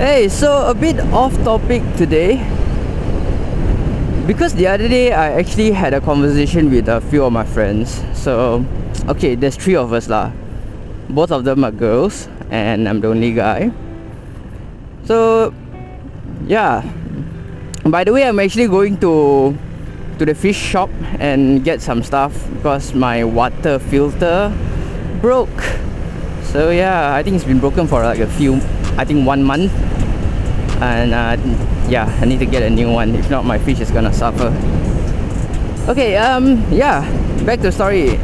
Hey, so a bit off topic today, because the other day I actually had a conversation with a few of my friends. So, okay, there's three of us lah. Both of them are girls, and I'm the only guy. So, yeah. By the way, I'm actually going to the fish shop and get some stuff because my water filter broke. So yeah, I think it's been broken for like I think 1 month. And yeah, I need to get a new one. If not, my fish is gonna suffer. Okay, yeah, back to the story.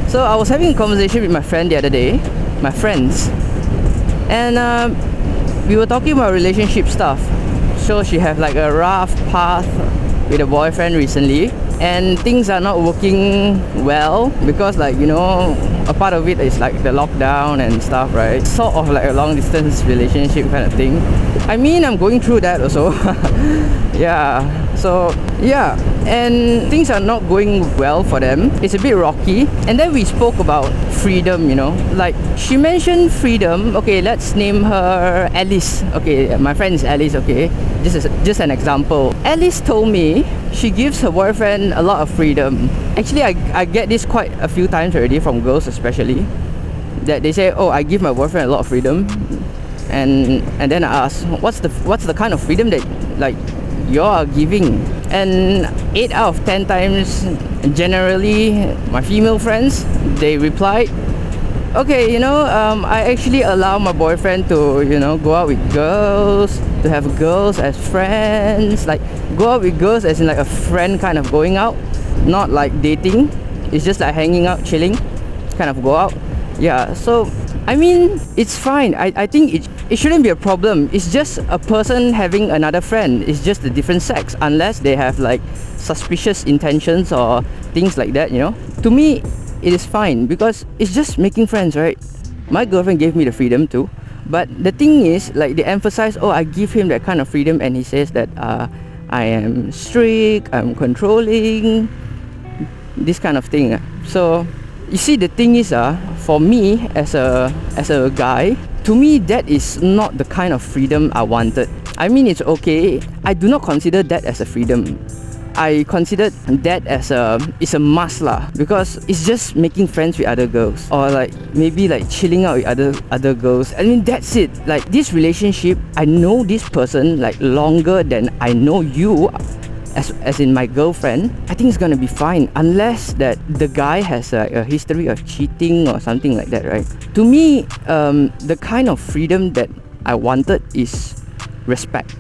So I was having a conversation with my friend the other day, my friends, and we were talking about relationship stuff. So she had like a rough path with a boyfriend recently, and things are not working well because, like, you know, a part of it is like the lockdown and stuff, right? Sort of like a long distance relationship kind of thing. I mean, I'm going through that also. Yeah, so yeah, and things are not going well for them. It's a bit rocky. And then we spoke about freedom, you know, like she mentioned freedom. Okay, let's name her Alice. Okay, my friend is Alice. Okay, this is just an example. Alice told me she gives her boyfriend a lot of freedom. Actually, I get this quite a few times already from girls especially, that they say, oh, I give my boyfriend a lot of freedom. And then I ask, what's the kind of freedom that like you're giving? And 8 out of 10 times, generally my female friends, they replied, okay, you know, I actually allow my boyfriend to, you know, go out with girls, to have girls as friends, like go out with girls as in like a friend kind of going out, not like dating. It's just like hanging out, chilling, kind of go out. Yeah, so I mean, it's fine. I think it shouldn't be a problem. It's just a person having another friend. It's just a different sex, unless they have like suspicious intentions or things like that, you know. To me, it is fine because it's just making friends, right? My girlfriend gave me the freedom too, but the thing is, like, they emphasize, oh, I give him that kind of freedom, and he says that I am strict, I'm controlling, this kind of thing. So you see, the thing is, for me as a guy, to me that is not the kind of freedom I wanted. I mean, it's okay. I do not consider that as a freedom. I consider that as it's a must lah, because it's just making friends with other girls, or like maybe like chilling out with other girls. I mean, that's it. Like, this relationship, I know this person like longer than I know you, as in my girlfriend. I think it's gonna be fine, unless that the guy has a history of cheating or something like that, right? To me, the kind of freedom that I wanted is respect.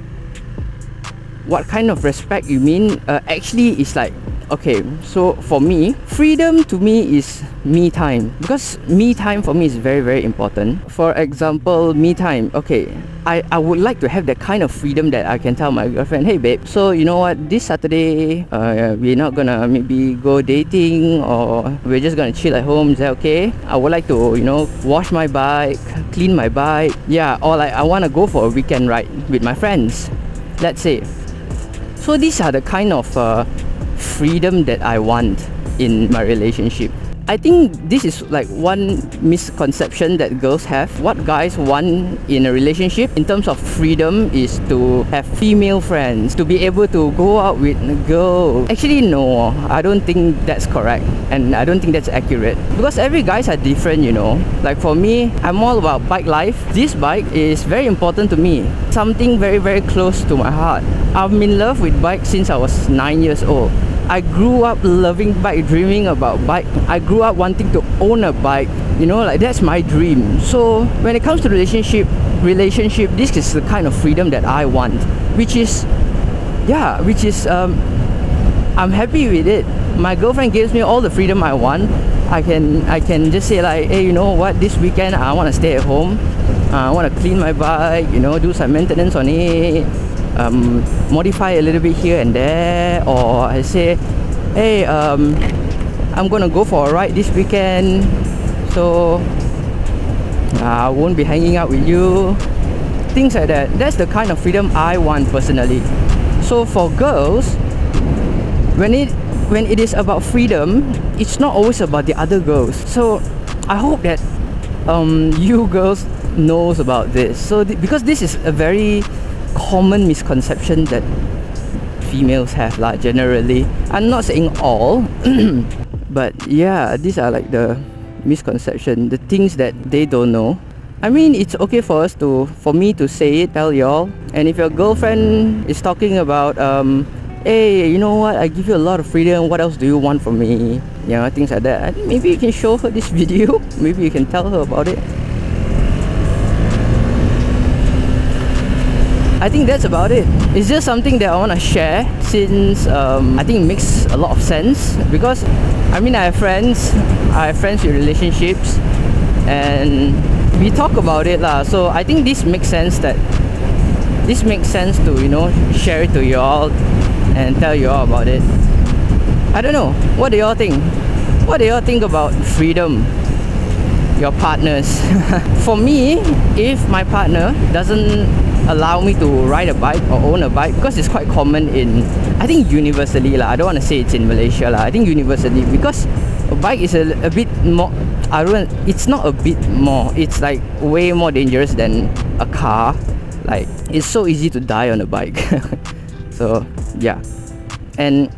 What kind of respect you mean? Actually, it's like, okay, so for me, freedom to me is me time, because me time for me is very, very important. For example, me time, okay, I would like to have that kind of freedom that I can tell my girlfriend, hey babe, so you know what, this Saturday we're not gonna maybe go dating, or we're just gonna chill at home, is that okay? I would like to, you know, wash my bike, clean my bike, yeah, or like I want to go for a weekend ride with my friends, let's say. So these are the kind of freedom that I want in my relationship. I think this is like one misconception that girls have. What guys want in a relationship in terms of freedom is to have female friends, to be able to go out with girls. Actually, no, I don't think that's correct, and I don't think that's accurate, because every guys are different, you know. Like for me, I'm all about bike life. This bike is very important to me, something very, very close to my heart. I'm in love with bike since I was 9 years old. I grew up loving bike, dreaming about bike. I grew up wanting to own a bike, you know, like that's my dream. So when it comes to relationship, this is the kind of freedom that I want, which is I'm happy with it. My girlfriend gives me all the freedom I want. I can just say like, hey, you know what, this weekend I want to stay at home. I want to clean my bike, you know, do some maintenance on it, modify a little bit here and there. Or I say, hey, I'm gonna go for a ride this weekend, so I won't be hanging out with you, things like that. That's the kind of freedom I want personally. So for girls, when it is about freedom, it's not always about the other girls. So I hope that you girls knows about this. So because this is a very common misconception that females have lah, generally. I'm not saying all, but yeah, these are like the misconception, the things that they don't know. I mean, it's okay for me to say it, tell y'all. And if your girlfriend is talking about hey, you know what, I give you a lot of freedom, what else do you want from me, you know, things like that, I think maybe you can show her this video. Maybe you can tell her about it. I think that's about it. It's just something that I want to share, since I think it makes a lot of sense. Because I mean, I have friends with relationships, and we talk about it lah. So I think this makes sense to, you know, share it to y'all and tell y'all about it. I don't know, what do y'all think? What do y'all think about freedom, your partners? For me, if my partner doesn't allow me to ride a bike or own a bike, because it's quite common in, I think universally lah, I don't want to say it's in Malaysia lah, I think universally, because a bike is a bit more, it's not a bit more, it's like way more dangerous than a car. Like, it's so easy to die on a bike. So yeah, and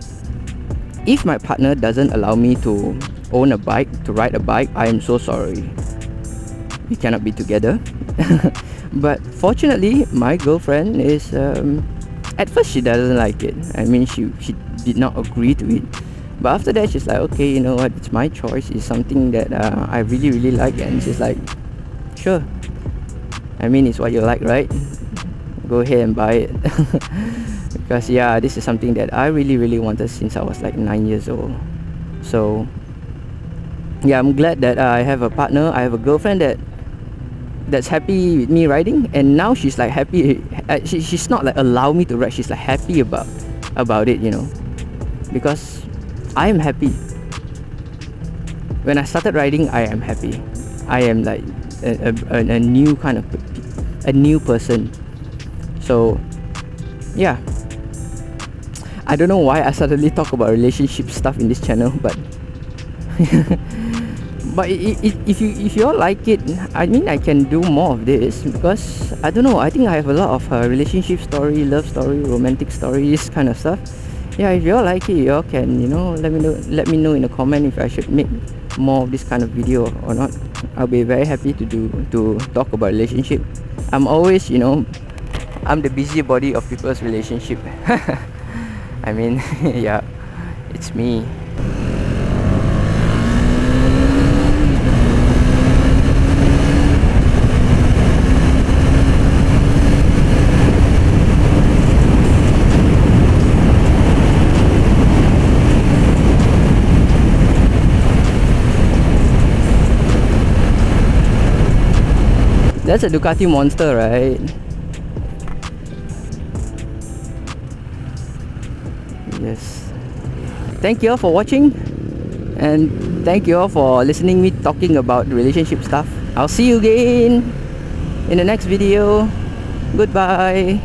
if my partner doesn't allow me to own a bike, to ride a bike, I am so sorry, we cannot be together. But fortunately, my girlfriend is at first she doesn't like it. I mean, she did not agree to it, but after that she's like, okay, you know what, it's my choice, it's something that I really like. And she's like, sure, I mean, it's what you like, right? Go ahead and buy it. Because yeah, this is something that I really wanted since I was like 9 years old. So yeah, I'm glad that I have a partner, I have a girlfriend that's happy with me riding. And now she's like happy, she's not like allow me to ride, she's like happy about it, you know, because I am happy. When I started riding, I am happy. I am like a new kind of, a new person. So yeah, I don't know why I suddenly talk about relationship stuff in this channel, but but if you all like it, I mean, I can do more of this, because I don't know, I think I have a lot of relationship story, love story, romantic stories, kind of stuff. Yeah, if you all like it, you all can, you know, let me know in a comment if I should make more of this kind of video or not. I'll be very happy to talk about relationship. I'm always, you know, I'm the busybody of people's relationship. I mean, yeah, it's me. That's a Ducati Monster, right? Yes. Thank you all for watching, and thank you all for listening me talking about relationship stuff. I'll see you again in the next video. Goodbye.